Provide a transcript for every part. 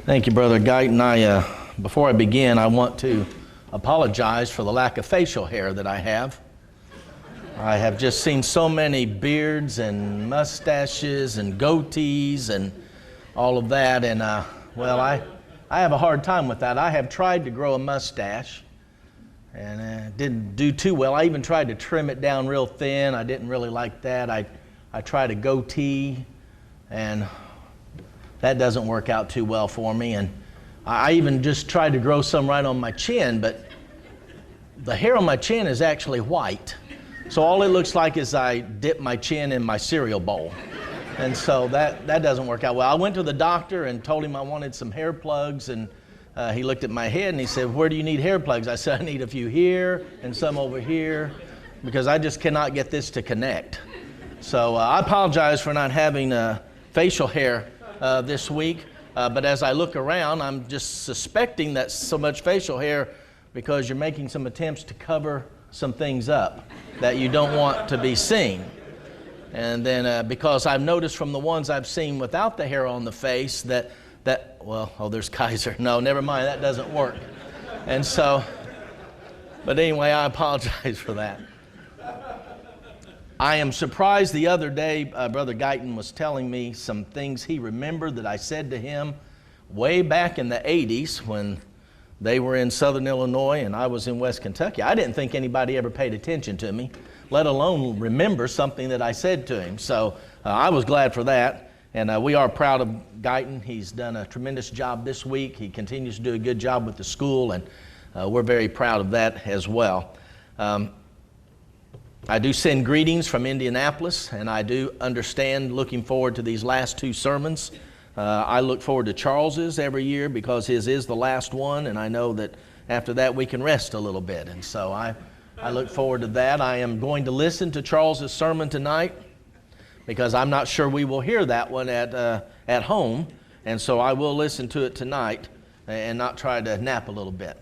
Thank you, Brother Guyton. Before I begin, I want to apologize for the lack of facial hair that I have. I have just seen so many beards and mustaches and goatees and all of that, and I have a hard time with that. I have tried to grow a mustache, and it didn't do too well. I even tried to trim it down real thin. I didn't really like that. I tried a goatee, and that doesn't work out too well for me. And I even just tried to grow some right on my chin, but the hair on my chin is actually white. So all it looks like is I dip my chin in my cereal bowl. And so that doesn't work out well. I went to the doctor and told him I wanted some hair plugs, and he looked at my head and he said, "Where do you need hair plugs?" I said, "I need a few here and some over here, because I just cannot get this to connect." So I apologize for not having facial hair this week, but as I look around, I'm just suspecting that so much facial hair because you're making some attempts to cover some things up that you don't want to be seen. And then because I've noticed from the ones I've seen without the hair on the face there's Kaiser. No, never mind, that doesn't work. And so, but anyway, I apologize for that. I am surprised the other day, Brother Guyton was telling me some things he remembered that I said to him way back in the 80s when they were in Southern Illinois and I was in West Kentucky. I didn't think anybody ever paid attention to me, let alone remember something that I said to him. So I was glad for that. And we are proud of Guyton. He's done a tremendous job this week. He continues to do a good job with the school, and we're very proud of that as well. I do send greetings from Indianapolis, and I do understand looking forward to these last two sermons. I look forward to Charles's every year because his is the last one, and I know that after that we can rest a little bit. And so I look forward to that. I am going to listen to Charles's sermon tonight because I'm not sure we will hear that one at home, and so I will listen to it tonight and not try to nap a little bit.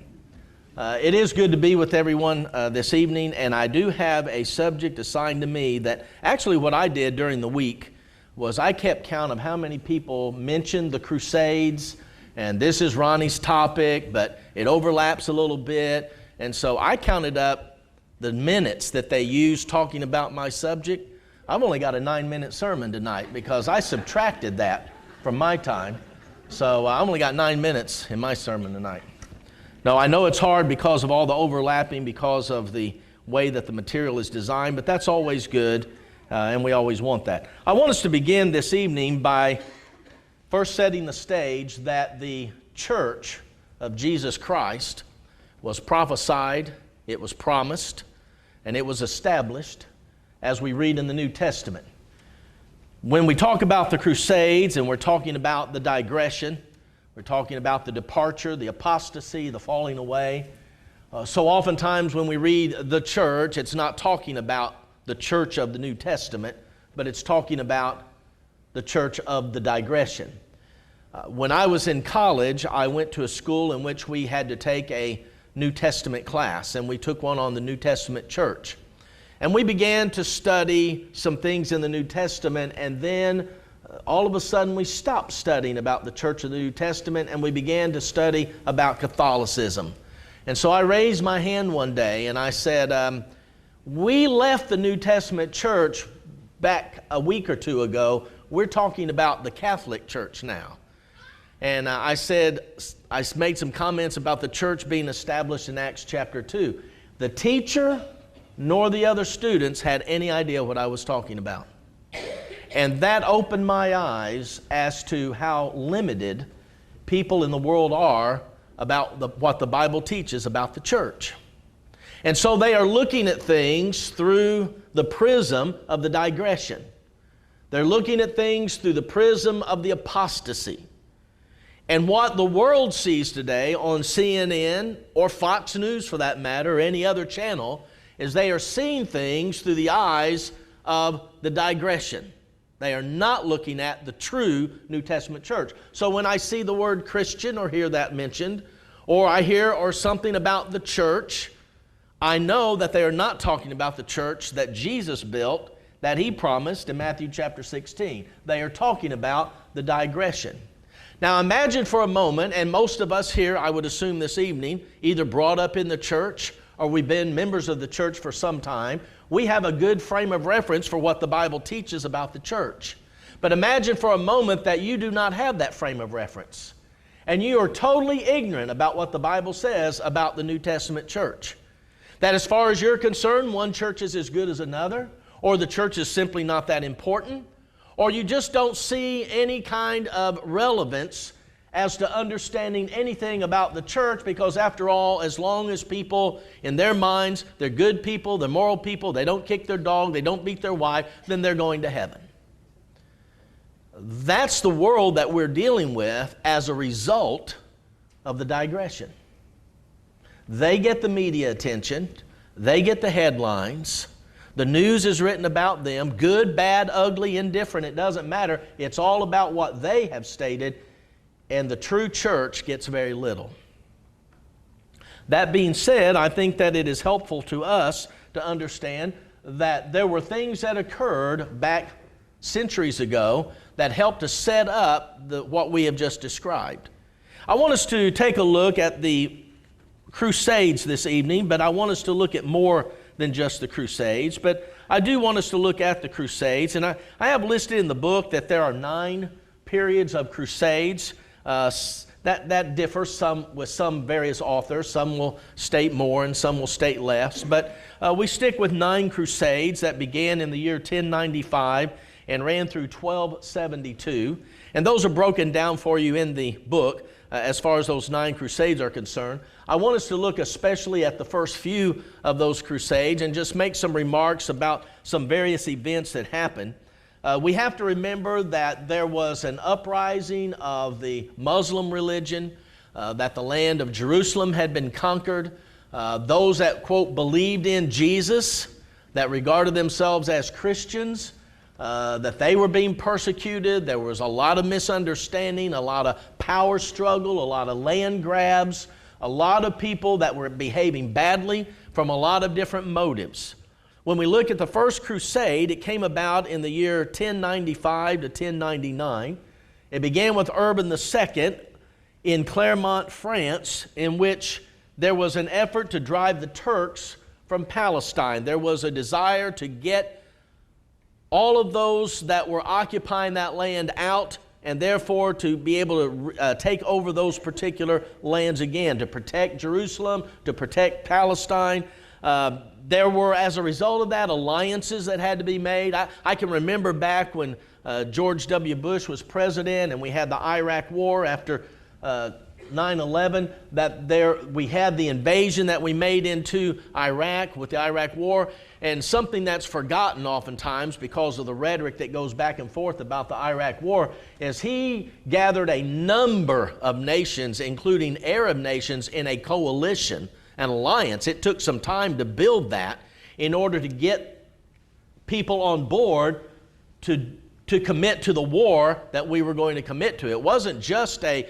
It is good to be with everyone this evening, and I do have a subject assigned to me that actually what I did during the week was I kept count of how many people mentioned the Crusades, and this is Ronnie's topic, but it overlaps a little bit, and so I counted up the minutes that they used talking about my subject. I've only got a 9-minute sermon tonight because I subtracted that from my time, so I only got 9 minutes in my sermon tonight. No, I know it's hard because of all the overlapping, because of the way that the material is designed, but that's always good, and we always want that. I want us to begin this evening by first setting the stage that the church of Jesus Christ was prophesied, it was promised, and it was established as we read in the New Testament. When we talk about the Crusades and we're talking about the digression, we're talking about the departure, the apostasy, the falling away. So oftentimes when we read the church, it's not talking about the church of the New Testament, but it's talking about the church of the digression. When I was in college, I went to a school in which we had to take a New Testament class, and we took one on the New Testament church. And we began to study some things in the New Testament, and then all of a sudden we stopped studying about the church of the New Testament and we began to study about Catholicism. And so I raised my hand one day and I said, we left the New Testament church back a week or two ago. We're talking about the Catholic Church now. And I made some comments about the church being established in Acts chapter 2. The teacher nor the other students had any idea what I was talking about. And that opened my eyes as to how limited people in the world are about what the Bible teaches about the church. And so they are looking at things through the prism of the digression. They're looking at things through the prism of the apostasy. And what the world sees today on CNN or Fox News for that matter, or any other channel, is they are seeing things through the eyes of the digression. They are not looking at the true New Testament church. So when I see the word Christian or hear that mentioned, or I hear or something about the church, I know that they are not talking about the church that Jesus built, that He promised in Matthew chapter 16. They are talking about the digression. Now imagine for a moment, and most of us here, I would assume this evening, either brought up in the church or we've been members of the church for some time. We have a good frame of reference for what the Bible teaches about the church. But imagine for a moment that you do not have that frame of reference, and you are totally ignorant about what the Bible says about the New Testament church. That as far as you're concerned, one church is as good as another, or the church is simply not that important, or you just don't see any kind of relevance as to understanding anything about the church, because after all, as long as people in their minds, they're good people, they're moral people, they don't kick their dog, they don't beat their wife, then they're going to heaven. That's the world that we're dealing with as a result of the digression. They get the media attention, they get the headlines, the news is written about them, good, bad, ugly, indifferent, it doesn't matter. It's all about what they have stated, and the true church gets very little. That being said, I think that it is helpful to us to understand that there were things that occurred back centuries ago that helped to set up what we have just described. I want us to take a look at the Crusades this evening, but I want us to look at more than just the Crusades. But I do want us to look at the Crusades, and I have listed in the book that there are 9 periods of Crusades. That differs some with some various authors. Some will state more and some will state less. But we stick with 9 Crusades that began in the year 1095 and ran through 1272. And those are broken down for you in the book as far as those 9 Crusades are concerned. I want us to look especially at the first few of those Crusades and just make some remarks about some various events that happened. We have to remember that there was an uprising of the Muslim religion, that the land of Jerusalem had been conquered. Those that, quote, believed in Jesus, that regarded themselves as Christians, that they were being persecuted. There was a lot of misunderstanding, a lot of power struggle, a lot of land grabs, a lot of people that were behaving badly from a lot of different motives. When we look at the first crusade, it came about in the year 1095 to 1099. It began with Urban II in Clermont, France, in which there was an effort to drive the Turks from Palestine. There was a desire to get all of those that were occupying that land out, and therefore to be able to take over those particular lands again, to protect Jerusalem, to protect Palestine. There were, as a result of that, alliances that had to be made. I can remember back when George W. Bush was president and we had the Iraq War after 9/11, that we had the invasion that we made into Iraq with the Iraq War, and something that's forgotten oftentimes because of the rhetoric that goes back and forth about the Iraq War is he gathered a number of nations, including Arab nations, in a coalition, an alliance. It took some time to build that in order to get people on board to commit to the war that we were going to commit to. It wasn't just a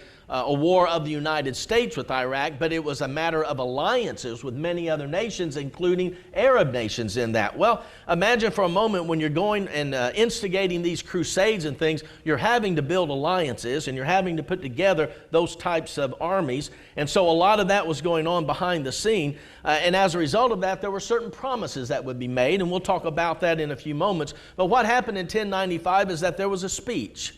war of the United States with Iraq, but it was a matter of alliances with many other nations, including Arab nations in that. Well, imagine for a moment when you're going and instigating these crusades and things, you're having to build alliances and you're having to put together those types of armies. And so a lot of that was going on behind the scene. And as a result of that, there were certain promises that would be made, and we'll talk about that in a few moments. But what happened in 1095 is that there was a speech.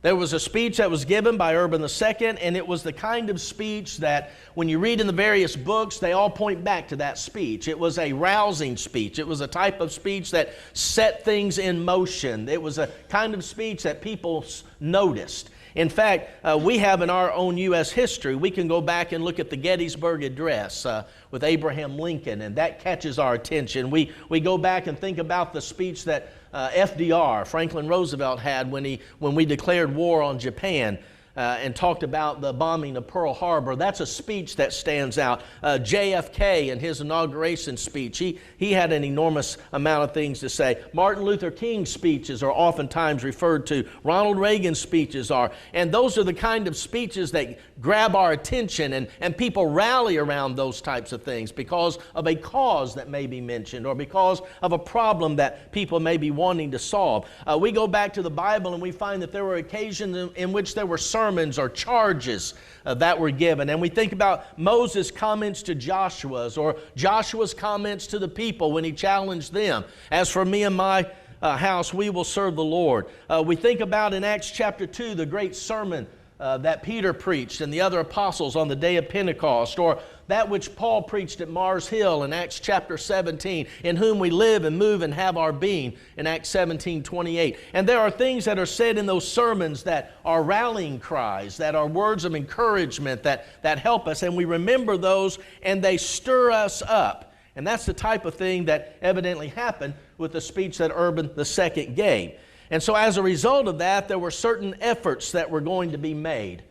There was a speech that was given by Urban II, and it was the kind of speech that when you read in the various books, they all point back to that speech. It was a rousing speech. It was a type of speech that set things in motion. It was a kind of speech that people noticed. In fact, we have in our own U.S. history, we can go back and look at the Gettysburg Address with Abraham Lincoln, and that catches our attention. We go back and think about the speech that FDR, Franklin Roosevelt, had when we declared war on Japan and talked about the bombing of Pearl Harbor. That's a speech that stands out. JFK in his inauguration speech, he had an enormous amount of things to say. Martin Luther King's speeches are oftentimes referred to. Ronald Reagan's speeches are. And those are the kind of speeches that grab our attention, and people rally around those types of things because of a cause that may be mentioned or because of a problem that people may be wanting to solve. We go back to the Bible and we find that there were occasions in which there were sermons sermons or charges that were given. And we think about Moses' comments to Joshua's, or Joshua's comments to the people when he challenged them. As for me and my house, we will serve the Lord. We think about in Acts chapter 2, the great sermon that Peter preached and the other apostles on the day of Pentecost, or that which Paul preached at Mars Hill in Acts chapter 17, in whom we live and move and have our being in Acts 17:28. And there are things that are said in those sermons that are rallying cries, that are words of encouragement that help us, and we remember those and they stir us up. And that's the type of thing that evidently happened with the speech that Urban II gave. And so as a result of that, there were certain efforts that were going to be made.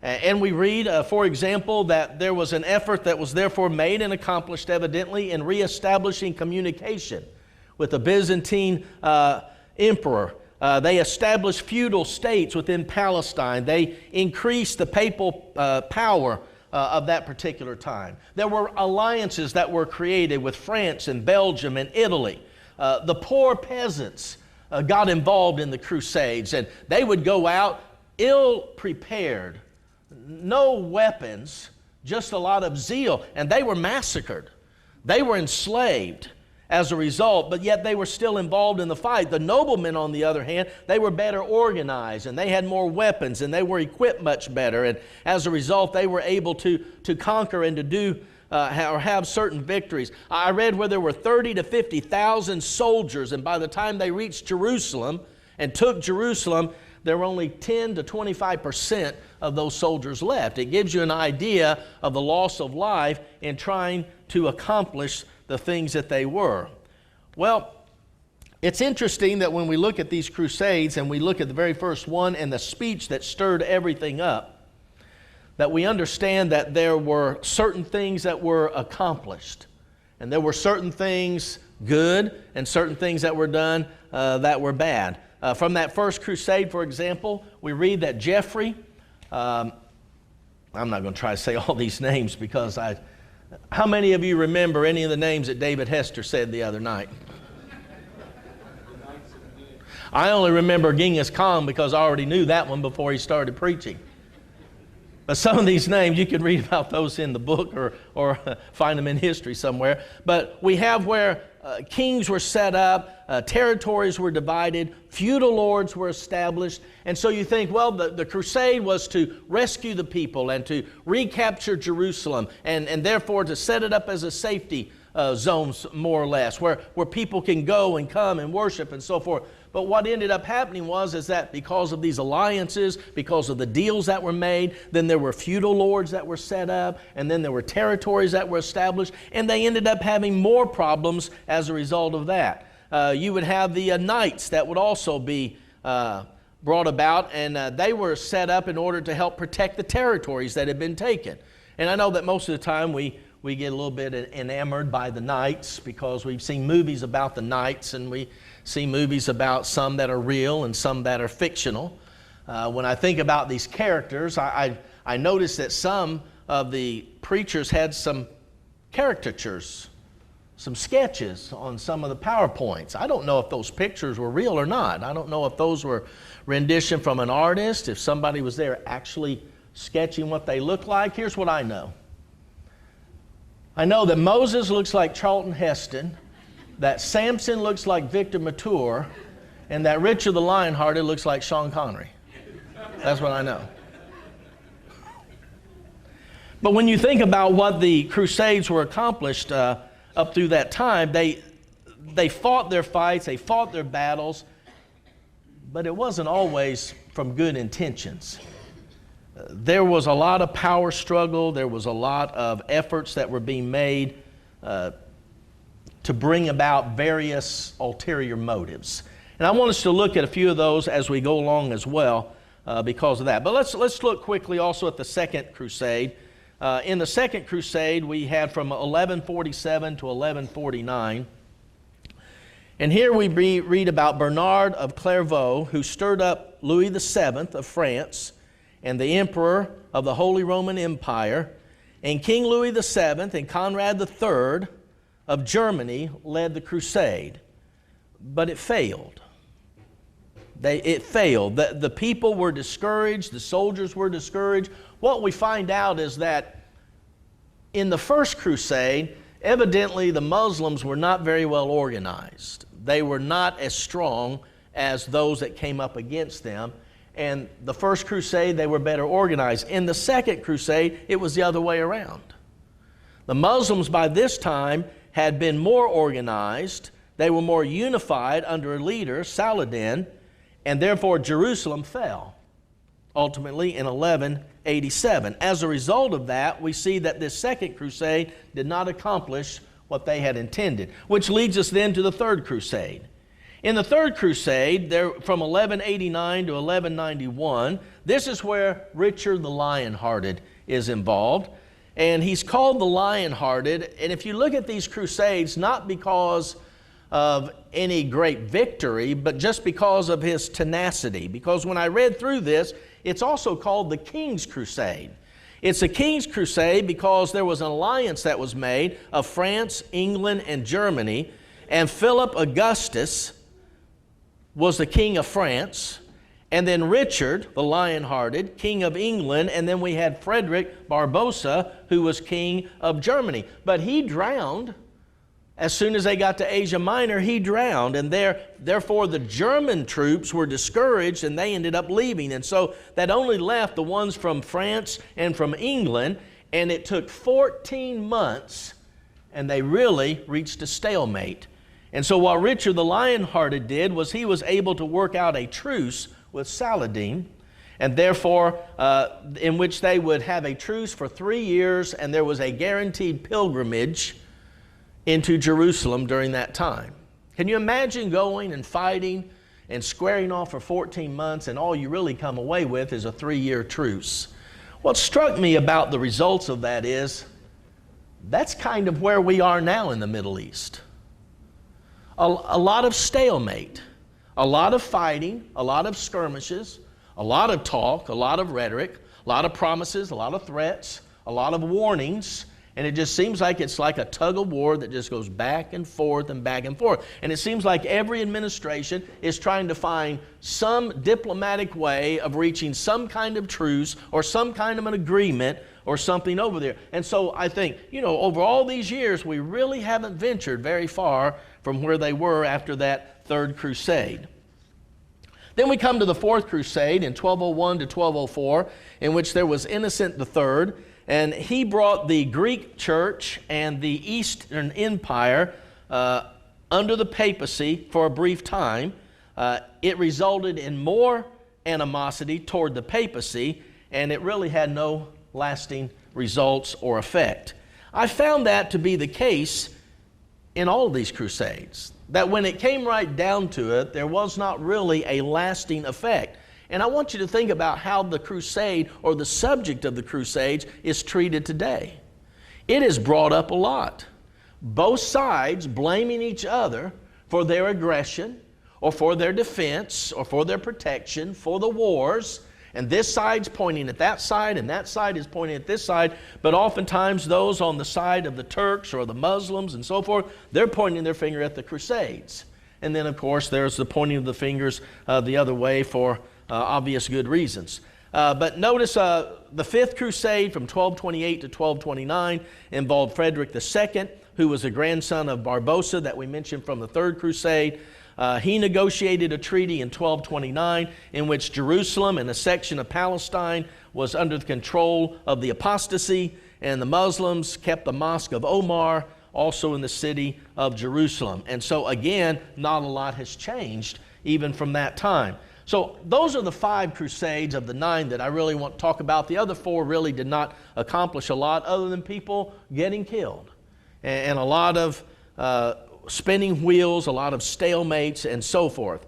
And we read, for example, that there was an effort that was therefore made and accomplished evidently in reestablishing communication with the Byzantine emperor. They established feudal states within Palestine. They increased the papal power of that particular time. There were alliances that were created with France and Belgium and Italy. The poor peasants got involved in the Crusades, and they would go out ill-prepared, no weapons, just a lot of zeal, and they were massacred. They were enslaved as a result, but yet they were still involved in the fight. The noblemen, on the other hand, they were better organized, and they had more weapons, and they were equipped much better, and as a result, they were able to conquer and to do or have certain victories. I read where there were 30 to 50,000 soldiers, and by the time they reached Jerusalem and took Jerusalem, there were only 10 to 25% of those soldiers left. It gives you an idea of the loss of life in trying to accomplish the things that they were. Well, it's interesting that when we look at these Crusades and we look at the very first one and the speech that stirred everything up, that we understand that there were certain things that were accomplished. And there were certain things good and certain things that were done that were bad. From that first crusade, for example, we read that Geoffrey, I'm not going to try to say all these names because how many of you remember any of the names that David Hester said the other night? I only remember Genghis Khan because I already knew that one before he started preaching. But some of these names, you can read about those in the book or find them in history somewhere. But we have where kings were set up, territories were divided, feudal lords were established. And so you think, well, the crusade was to rescue the people and to recapture Jerusalem and therefore to set it up as a safety zones, more or less, where people can go and come and worship and so forth. But what ended up happening is that because of these alliances, because of the deals that were made, then there were feudal lords that were set up, and then there were territories that were established, and they ended up having more problems as a result of that. You would have the knights that would also be brought about, and they were set up in order to help protect the territories that had been taken. And I know that most of the time we get a little bit enamored by the knights because we've seen movies about the knights, and we see movies about some that are real and some that are fictional. When I think about these characters, I notice that some of the preachers had some caricatures, some sketches on some of the PowerPoints. I don't know if those pictures were real or not. I don't know if those were rendition from an artist, if somebody was there actually sketching what they look like. Here's what I know. I know that Moses looks like Charlton Heston, that Samson looks like Victor Mature, and that Richard the Lionhearted looks like Sean Connery. That's what I know. But when you think about what the Crusades were accomplished up through that time, they fought their fights, they fought their battles, but it wasn't always from good intentions. There was a lot of power struggle, there was a lot of efforts that were being made to bring about various ulterior motives. And I want us to look at a few of those as we go along as well because of that. But let's look quickly also at the Second Crusade. In the Second Crusade, we had from 1147 to 1149. And here we read about Bernard of Clairvaux, who stirred up Louis VII of France and the Emperor of the Holy Roman Empire. And King Louis VII and Conrad III of Germany led the crusade, but it failed. It failed. The people were discouraged. The soldiers were discouraged. What we find out is that in the first crusade, evidently the Muslims were not very well organized. They were not as strong as those that came up against them. And the first crusade, they were better organized. In the second crusade, it was the other way around. The Muslims by this time had been more organized. They were more unified under a leader, Saladin, and therefore Jerusalem fell, ultimately in 1187. As a result of that, we see that this second crusade did not accomplish what they had intended, which leads us then to the third crusade. In the third crusade, from 1189 to 1191, this is where Richard the Lionhearted is involved. And he's called the Lionhearted. And if you look at these crusades, not because of any great victory, but just because of his tenacity. Because when I read through this, it's also called the King's Crusade. It's a King's Crusade because there was an alliance that was made of France, England, and Germany. And Philip Augustus was the king of France, and then Richard, the Lionhearted, king of England, and then we had Frederick Barbarossa, who was king of Germany. But he drowned. As soon as they got to Asia Minor, he drowned, and therefore the German troops were discouraged, and they ended up leaving. And so that only left the ones from France and from England, and it took 14 months, and they really reached a stalemate. And so what Richard the Lionhearted did was he was able to work out a truce with Saladin, and therefore in which they would have a truce for 3 years, and there was a guaranteed pilgrimage into Jerusalem during that time. Can you imagine going and fighting and squaring off for 14 months, and all you really come away with is a 3-year truce? What struck me about the results of that is that's kind of where we are now in the Middle East. A lot of stalemate, a lot of fighting, a lot of skirmishes, a lot of talk, a lot of rhetoric, a lot of promises, a lot of threats, a lot of warnings, and it just seems like it's like a tug of war that just goes back and forth and back and forth. And it seems like every administration is trying to find some diplomatic way of reaching some kind of truce or some kind of an agreement or something over there. And so I think, over all these years, we really haven't ventured very far from where they were after that third crusade. Then we come to the fourth crusade in 1201 to 1204, in which there was Innocent III, and he brought the Greek church and the Eastern Empire under the papacy for a brief time. It resulted in more animosity toward the papacy, and it really had no lasting results or effect. I found that to be the case in all of these crusades, that when it came right down to it, there was not really a lasting effect. And I want you to think about how the crusade or the subject of the crusades is treated today. It is brought up a lot. Both sides blaming each other for their aggression or for their defense or for their protection, for the wars. And this side's pointing at that side, and that side is pointing at this side. But oftentimes those on the side of the Turks or the Muslims and so forth, they're pointing their finger at the Crusades. And then, of course, there's the pointing of the fingers the other way for obvious good reasons. But notice the Fifth Crusade from 1228 to 1229 involved Frederick II, who was a grandson of Barbarossa that we mentioned from the Third Crusade. He negotiated a treaty in 1229 in which Jerusalem and a section of Palestine was under the control of the apostasy, and the Muslims kept the Mosque of Omar also in the city of Jerusalem. And so again, not a lot has changed even from that time. So those are the 5 crusades of the 9 that I really want to talk about. The other 4 really did not accomplish a lot other than people getting killed and a lot of spinning wheels, a lot of stalemates, and so forth.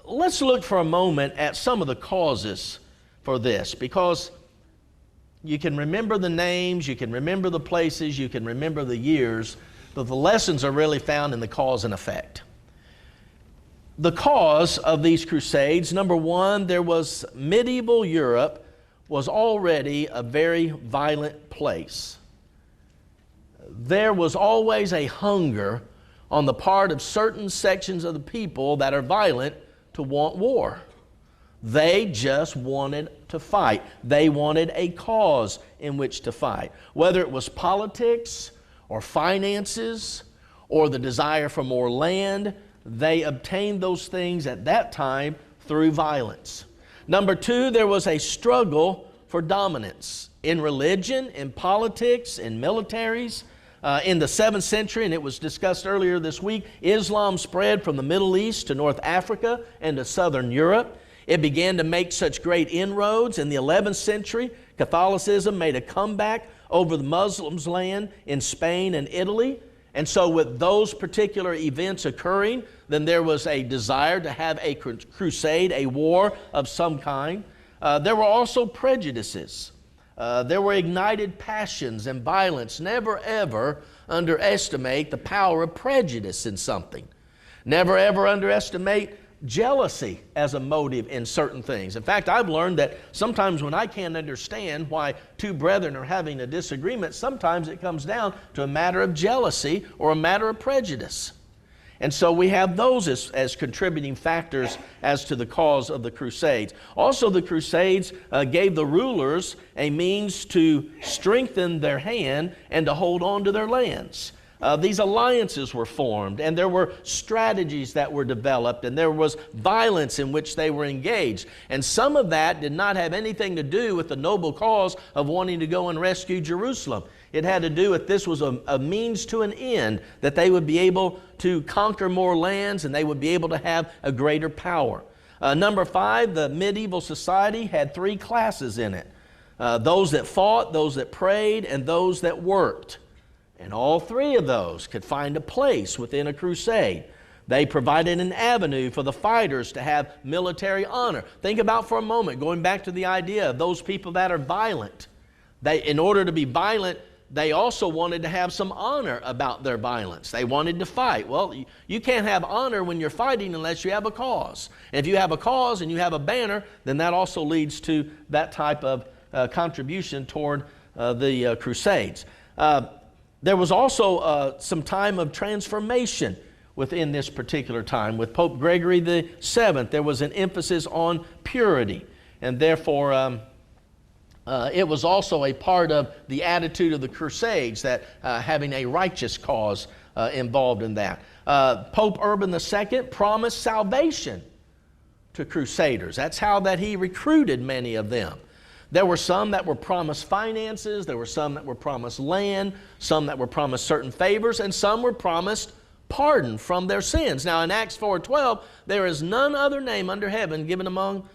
Let's look for a moment at some of the causes for this, because you can remember the names, you can remember the places, you can remember the years, but the lessons are really found in the cause and effect. The cause of these crusades, number 1, there was medieval Europe was already a very violent place. There was always a hunger on the part of certain sections of the people that are violent to want war. They just wanted to fight. They wanted a cause in which to fight. Whether it was politics or finances or the desire for more land, they obtained those things at that time through violence. Number two, there was a struggle for dominance in religion, in politics, in militaries. In the 7th century, and it was discussed earlier this week, Islam spread from the Middle East to North Africa and to Southern Europe. It began to make such great inroads. In the 11th century, Catholicism made a comeback over the Muslims' land in Spain and Italy. And so with those particular events occurring, then there was a desire to have a crusade, a war of some kind. There were also prejudices. There were ignited passions and violence. Never ever underestimate the power of prejudice in something. Never ever underestimate jealousy as a motive in certain things. In fact, I've learned that sometimes when I can't understand why two brethren are having a disagreement, sometimes it comes down to a matter of jealousy or a matter of prejudice. And so we have those as contributing factors as to the cause of the Crusades. Also, the Crusades gave the rulers a means to strengthen their hand and to hold on to their lands. These alliances were formed, and there were strategies that were developed, and there was violence in which they were engaged. And some of that did not have anything to do with the noble cause of wanting to go and rescue Jerusalem. It had to do with this was a means to an end, that they would be able to conquer more lands and they would be able to have a greater power. Number 5, the medieval society had 3 classes in it. Those that fought, those that prayed, and those that worked. And all 3 of those could find a place within a crusade. They provided an avenue for the fighters to have military honor. Think about for a moment, going back to the idea of those people that are violent. In order to be violent, they also wanted to have some honor about their violence. They wanted to fight. Well, you can't have honor when you're fighting unless you have a cause. And if you have a cause and you have a banner, then that also leads to that type of contribution toward the Crusades. There was also some time of transformation within this particular time. With Pope Gregory VII, there was an emphasis on purity, and therefore it was also a part of the attitude of the Crusades, that having a righteous cause involved in that. Pope Urban II promised salvation to crusaders. That's how that he recruited many of them. There were some that were promised finances, there were some that were promised land, some that were promised certain favors, and some were promised pardon from their sins. Now in Acts 4:12, there is none other name under heaven given among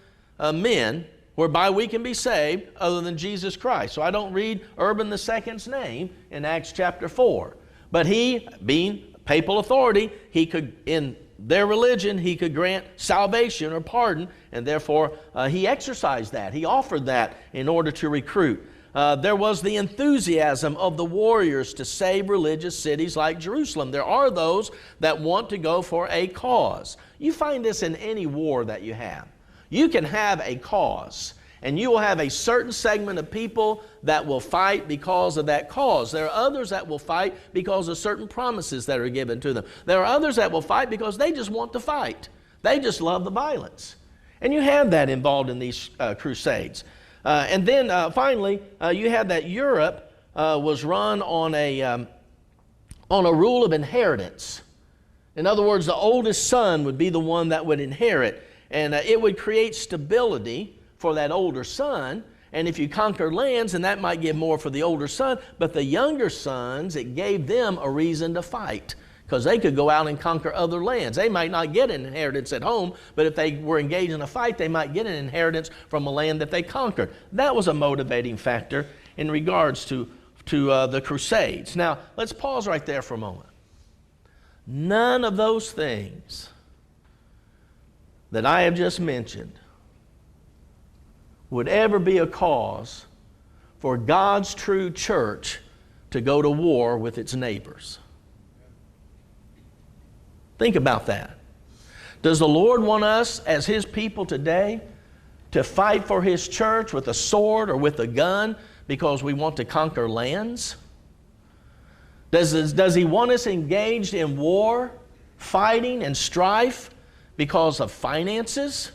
men whereby we can be saved other than Jesus Christ. So I don't read Urban II's name in Acts chapter 4. But he, being papal authority, he could, in their religion, he could grant salvation or pardon, and therefore he exercised that. He offered that in order to recruit. There was the enthusiasm of the warriors to save religious cities like Jerusalem. There are those that want to go for a cause. You find this in any war that you have. You can have a cause, and you will have a certain segment of people that will fight because of that cause. There are others that will fight because of certain promises that are given to them. There are others that will fight because they just want to fight. They just love the violence. And you have that involved in these crusades. And then finally, you had that Europe was run on a rule of inheritance. In other words, the oldest son would be the one that would inherit. And it would create stability for that older son. And if you conquer lands, then that might give more for the older son. But the younger sons, it gave them a reason to fight, because they could go out and conquer other lands. They might not get an inheritance at home, but if they were engaged in a fight, they might get an inheritance from a land that they conquered. That was a motivating factor in regards to the Crusades. Now, let's pause right there for a moment. None of those things that I have just mentioned would ever be a cause for God's true church to go to war with its neighbors. Think about that. Does the Lord want us as His people today to fight for His church with a sword or with a gun because we want to conquer lands? Does He want us engaged in war, fighting, and strife because of finances?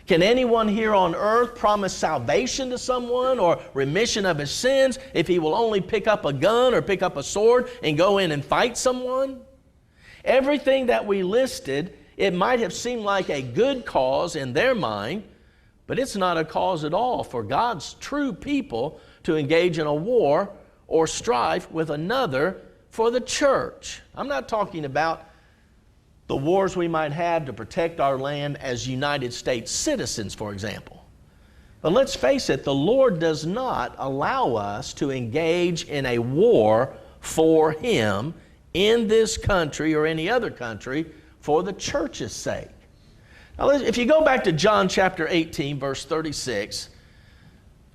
Can anyone here on earth promise salvation to someone or remission of his sins if he will only pick up a gun or pick up a sword and go in and fight someone? Everything that we listed, it might have seemed like a good cause in their mind, but it's not a cause at all for God's true people to engage in a war or strife with another for the church. I'm not talking about the wars we might have to protect our land as United States citizens, for example. But let's face it, the Lord does not allow us to engage in a war for Him in this country or any other country for the church's sake. Now, if you go back to John chapter 18, verse 36,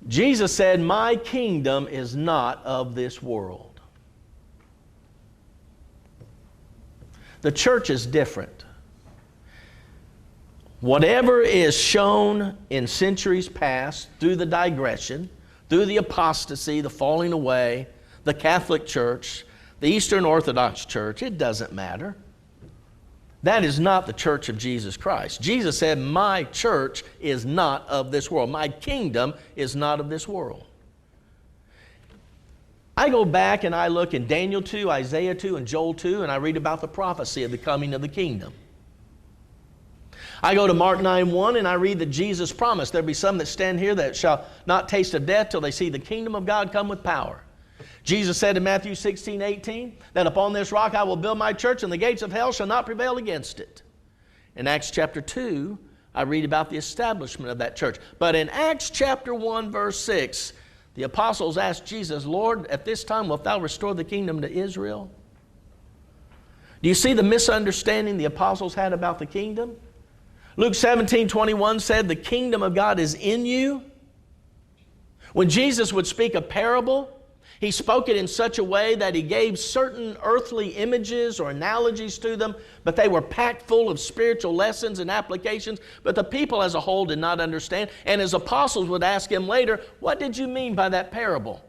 Jesus said, "My kingdom is not of this world." The church is different. Whatever is shown in centuries past through the digression, through the apostasy, the falling away, the Catholic Church, the Eastern Orthodox Church, it doesn't matter. That is not the church of Jesus Christ. Jesus said, "My church is not of this world. My kingdom is not of this world." I go back and I look in Daniel 2, Isaiah 2, and Joel 2, and I read about the prophecy of the coming of the kingdom. I go to Mark 9:1 and I read that Jesus promised, "There be some that stand here that shall not taste of death till they see the kingdom of God come with power." Jesus said in Matthew 16:18 that upon this rock I will build my church and the gates of hell shall not prevail against it. In Acts chapter 2, I read about the establishment of that church. But in Acts chapter 1, verse 6, the apostles asked Jesus, "Lord, at this time wilt thou restore the kingdom to Israel?" Do you see the misunderstanding the apostles had about the kingdom? Luke 17:21 said, "The kingdom of God is in you." When Jesus would speak a parable, He spoke it in such a way that He gave certain earthly images or analogies to them, but they were packed full of spiritual lessons and applications, but the people as a whole did not understand. And His apostles would ask Him later, "What did you mean by that parable?"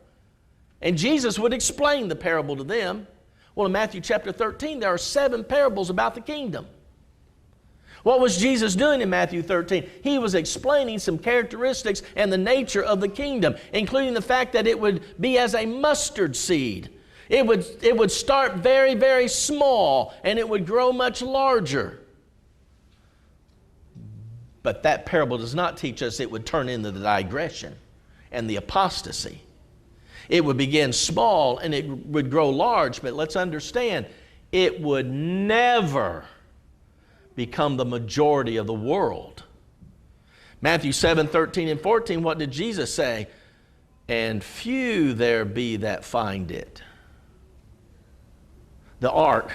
And Jesus would explain the parable to them. Well, in Matthew chapter 13, there are 7 parables about the kingdom. What was Jesus doing in Matthew 13? He was explaining some characteristics and the nature of the kingdom, including the fact that it would be as a mustard seed. It would start very, very small, and it would grow much larger. But that parable does not teach us it would turn into the digression and the apostasy. It would begin small, and it would grow large, but let's understand, it would never become the majority of the world. Matthew 7:13 and 14, what did Jesus say? "And few there be that find it." The ark,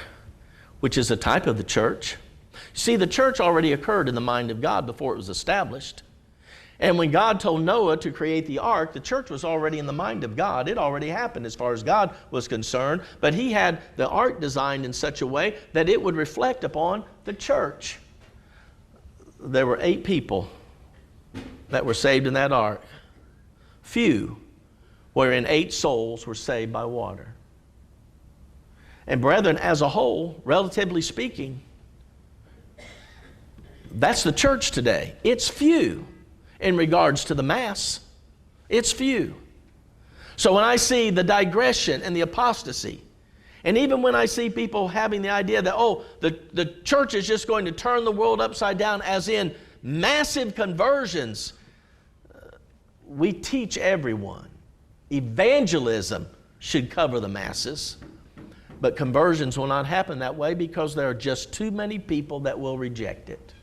which is a type of the church. See, the church already occurred in the mind of God before it was established. And when God told Noah to create the ark, the church was already in the mind of God. It already happened as far as God was concerned. But He had the ark designed in such a way that it would reflect upon the church. There were 8 people that were saved in that ark. Few, wherein 8 souls were saved by water. And brethren, as a whole, relatively speaking, that's the church today. It's few. In regards to the mass, it's few. So when I see the digression and the apostasy, and even when I see people having the idea that, the church is just going to turn the world upside down, as in massive conversions, we teach everyone. Evangelism should cover the masses, but conversions will not happen that way because there are just too many people that will reject it.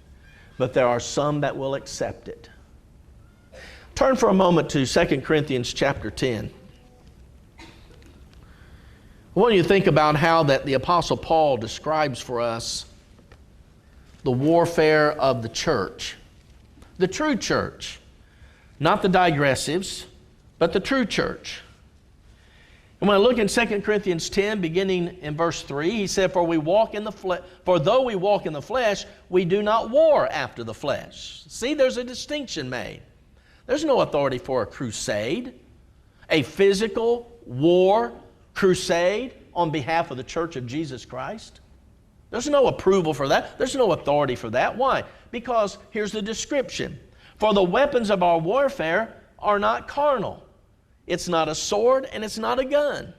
But there are some that will accept it. Turn for a moment to 2 Corinthians chapter 10. I want you to think about how that the Apostle Paul describes for us the warfare of the church. The true church. Not the digressives, but the true church. And when I look in 2 Corinthians 10, beginning in verse 3, he said, For though we walk in the flesh, we do not war after the flesh. See, there's a distinction made. There's no authority for a crusade, a physical war crusade on behalf of the Church of Jesus Christ. There's no approval for that. There's no authority for that. Why? Because here's the description. For the weapons of our warfare are not carnal. It's not a sword and it's not a gun.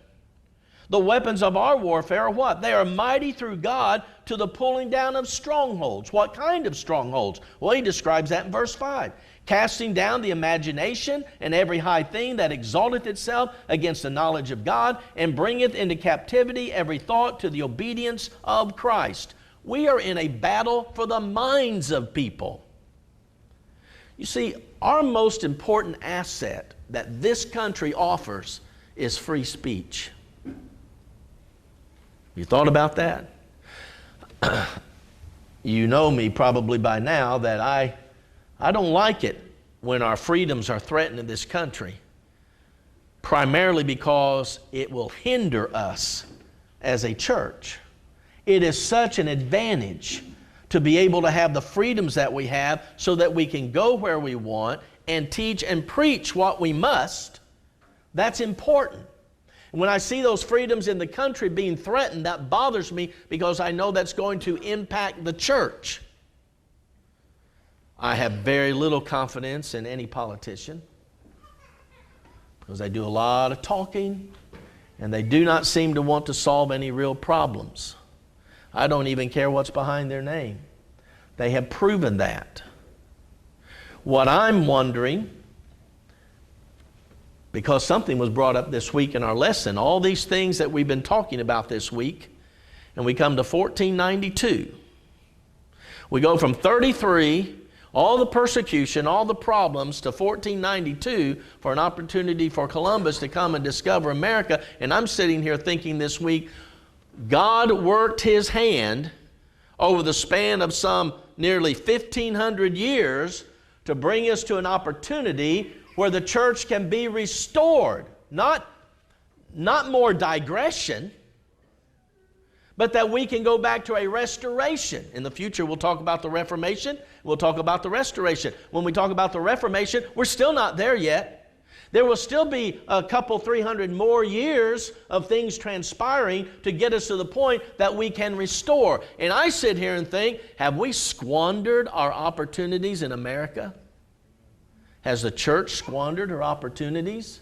The weapons of our warfare are what? They are mighty through God to the pulling down of strongholds. What kind of strongholds? Well, he describes that in verse 5. Casting down the imagination and every high thing that exalteth itself against the knowledge of God, and bringeth into captivity every thought to the obedience of Christ. We are in a battle for the minds of people. You see, our most important asset that this country offers is free speech. You thought about that? You know me probably by now that I don't like it when our freedoms are threatened in this country, primarily because it will hinder us as a church. It is such an advantage to be able to have the freedoms that we have so that we can go where we want and teach and preach what we must. That's important. When I see those freedoms in the country being threatened, that bothers me because I know that's going to impact the church. I have very little confidence in any politician because they do a lot of talking and they do not seem to want to solve any real problems. I don't even care what's behind their name. They have proven that. What I'm wondering, because something was brought up this week in our lesson, all these things that we've been talking about this week, and we come to 1492. We go from 33, all the persecution, all the problems, to 1492 for an opportunity for Columbus to come and discover America. And I'm sitting here thinking this week, God worked His hand over the span of some nearly 1,500 years to bring us to an opportunity where the church can be restored. Not more digression, but that we can go back to a restoration. In the future, we'll talk about the Reformation. We'll talk about the Restoration. When we talk about the Reformation, we're still not there yet. There will still be a couple, 300 more years of things transpiring to get us to the point that we can restore. And I sit here and think, have we squandered our opportunities in America? Has the church squandered her opportunities?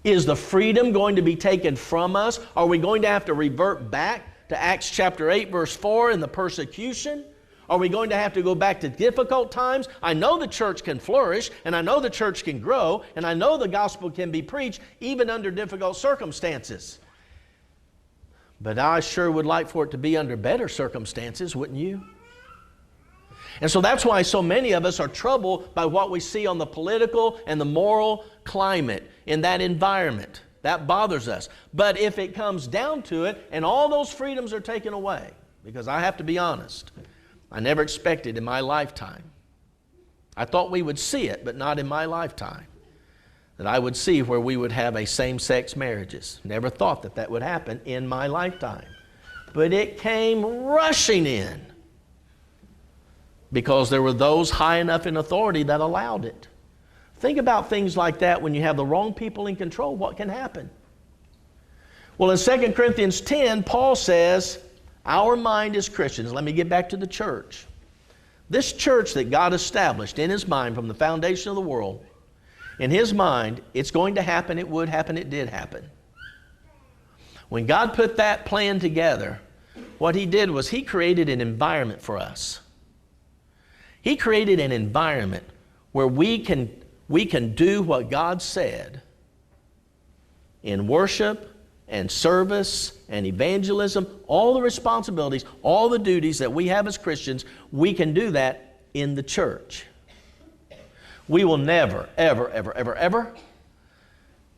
Is the freedom going to be taken from us? Are we going to have to revert back to Acts chapter 8, verse 4 and the persecution? Are we going to have to go back to difficult times? I know the church can flourish, and I know the church can grow, and I know the gospel can be preached even under difficult circumstances. But I sure would like for it to be under better circumstances, wouldn't you? And so that's why so many of us are troubled by what we see on the political and the moral climate in that environment. That bothers us. But if it comes down to it and all those freedoms are taken away, because I have to be honest, I never expected in my lifetime. I thought we would see it, but not in my lifetime, that I would see where we would have a same-sex marriages. Never thought that that would happen in my lifetime. But it came rushing in because there were those high enough in authority that allowed it. Think about things like that when you have the wrong people in control. What can happen? Well, in 2 Corinthians 10, Paul says, our mind as Christians, let me get back to the church. This church that God established in His mind from the foundation of the world, in His mind, it's going to happen, it would happen, it did happen. When God put that plan together, what He did was He created an environment for us. He created an environment where we can do what God said in worship and service and evangelism, all the responsibilities, all the duties that we have as Christians, we can do that in the church. We will never, ever, ever, ever, ever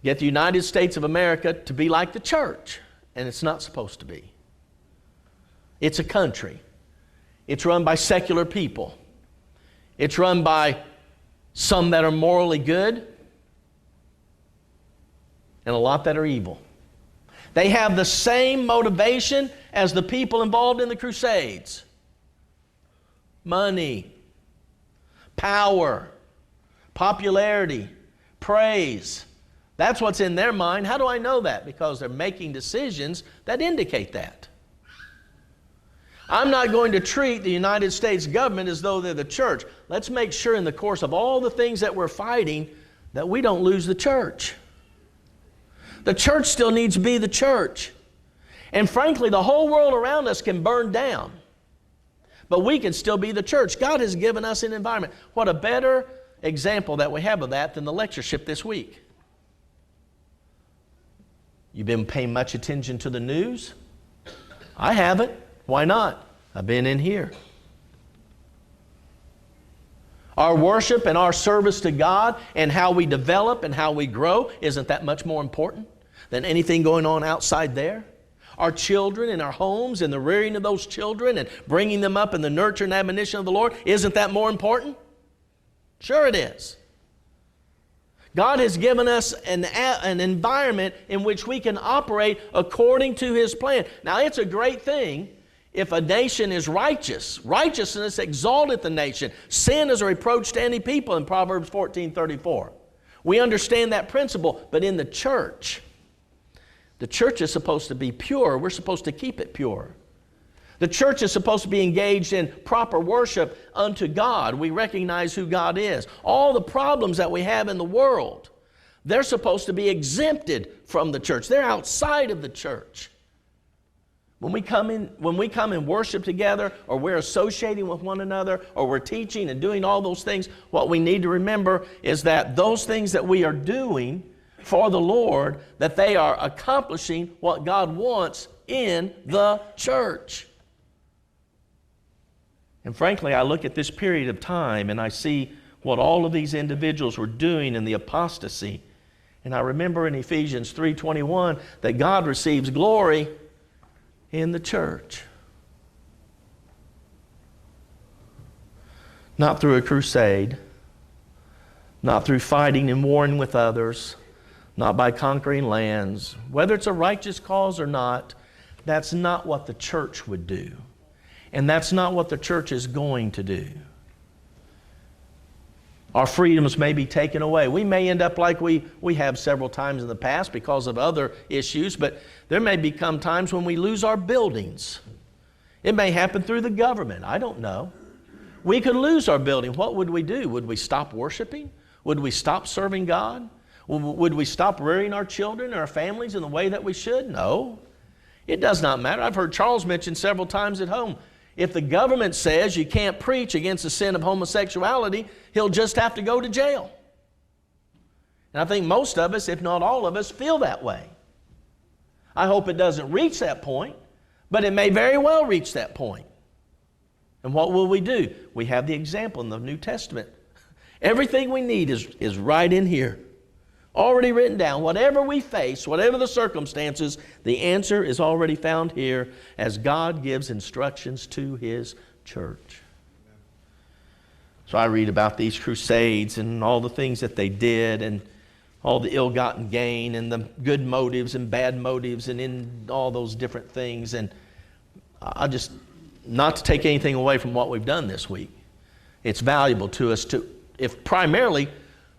get the United States of America to be like the church, and it's not supposed to be. It's a country. It's run by secular people. It's run by some that are morally good and a lot that are evil. They have the same motivation as the people involved in the Crusades. Money, power, popularity, praise. That's what's in their mind. How do I know that? Because they're making decisions that indicate that. I'm not going to treat the United States government as though they're the church. Let's make sure in the course of all the things that we're fighting that we don't lose the church. The church still needs to be the church. And frankly, the whole world around us can burn down. But we can still be the church. God has given us an environment. What a better example that we have of that than the lectureship this week. You've been paying much attention to the news? I haven't. Why not? I've been in here. Our worship and our service to God and how we develop and how we grow, isn't that much more important than anything going on outside there? Our children and our homes and the rearing of those children and bringing them up in the nurture and admonition of the Lord, isn't that more important? Sure it is. God has given us an environment in which we can operate according to His plan. Now, it's a great thing if a nation is righteous. Righteousness exalteth the nation. Sin is a reproach to any people in Proverbs 14:34. We understand that principle, but in the church is supposed to be pure. We're supposed to keep it pure. The church is supposed to be engaged in proper worship unto God. We recognize who God is. All the problems that we have in the world, they're supposed to be exempted from the church. They're outside of the church. When we come and worship together, or we're associating with one another, or we're teaching and doing all those things, what we need to remember is that those things that we are doing for the Lord, that they are accomplishing what God wants in the church. And frankly, I look at this period of time and I see what all of these individuals were doing in the apostasy. And I remember in Ephesians 3:21 that God receives glory in the church. Not through a crusade, not through fighting and warring with others, not by conquering lands. Whether it's a righteous cause or not, that's not what the church would do. And that's not what the church is going to do. Our freedoms may be taken away. We may end up like we have several times in the past because of other issues, but there may become times when we lose our buildings. It may happen through the government. I don't know. We could lose our building. What would we do? Would we stop worshiping? Would we stop serving God? Would we stop rearing our children and our families in the way that we should? No. It does not matter. I've heard Charles mention several times at home, if the government says you can't preach against the sin of homosexuality, he'll just have to go to jail. And I think most of us, if not all of us, feel that way. I hope it doesn't reach that point, but it may very well reach that point. And what will we do? We have the example in the New Testament. Everything we need is right in here. Already written down. Whatever we face, whatever the circumstances, the answer is already found here as God gives instructions to His church. So I read about these crusades and all the things that they did and all the ill-gotten gain and the good motives and bad motives and in all those different things. And I just, not to take anything away from what we've done this week, it's valuable to us primarily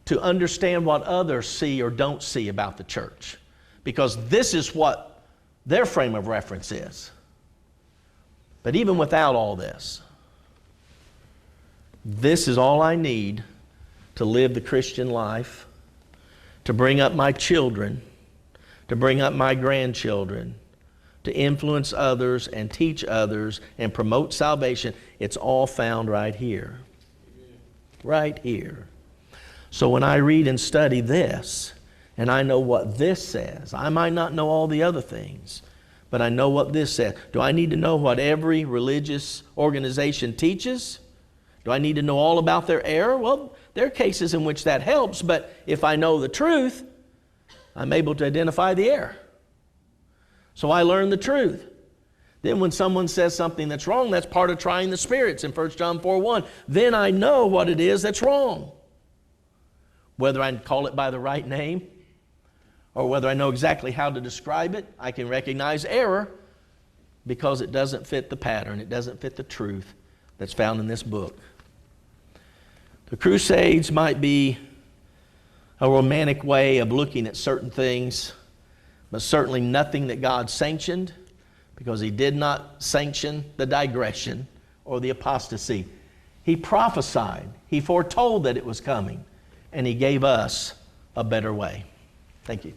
to understand what others see or don't see about the church. Because this is what their frame of reference is. But even without all this is all I need to live the Christian life, to bring up my children, to bring up my grandchildren, to influence others and teach others and promote salvation. It's all found right here. Right here. So when I read and study this, and I know what this says, I might not know all the other things, but I know what this says. Do I need to know what every religious organization teaches? Do I need to know all about their error? Well, there are cases in which that helps, but if I know the truth, I'm able to identify the error. So I learn the truth. Then when someone says something that's wrong, that's part of trying the spirits in 1 John 4:1. Then I know what it is that's wrong. Whether I call it by the right name or whether I know exactly how to describe it, I can recognize error because it doesn't fit the pattern. It doesn't fit the truth that's found in this book. The Crusades might be a romantic way of looking at certain things, but certainly nothing that God sanctioned, because he did not sanction the digression or the apostasy. He prophesied, he foretold that it was coming, and he gave us a better way. Thank you.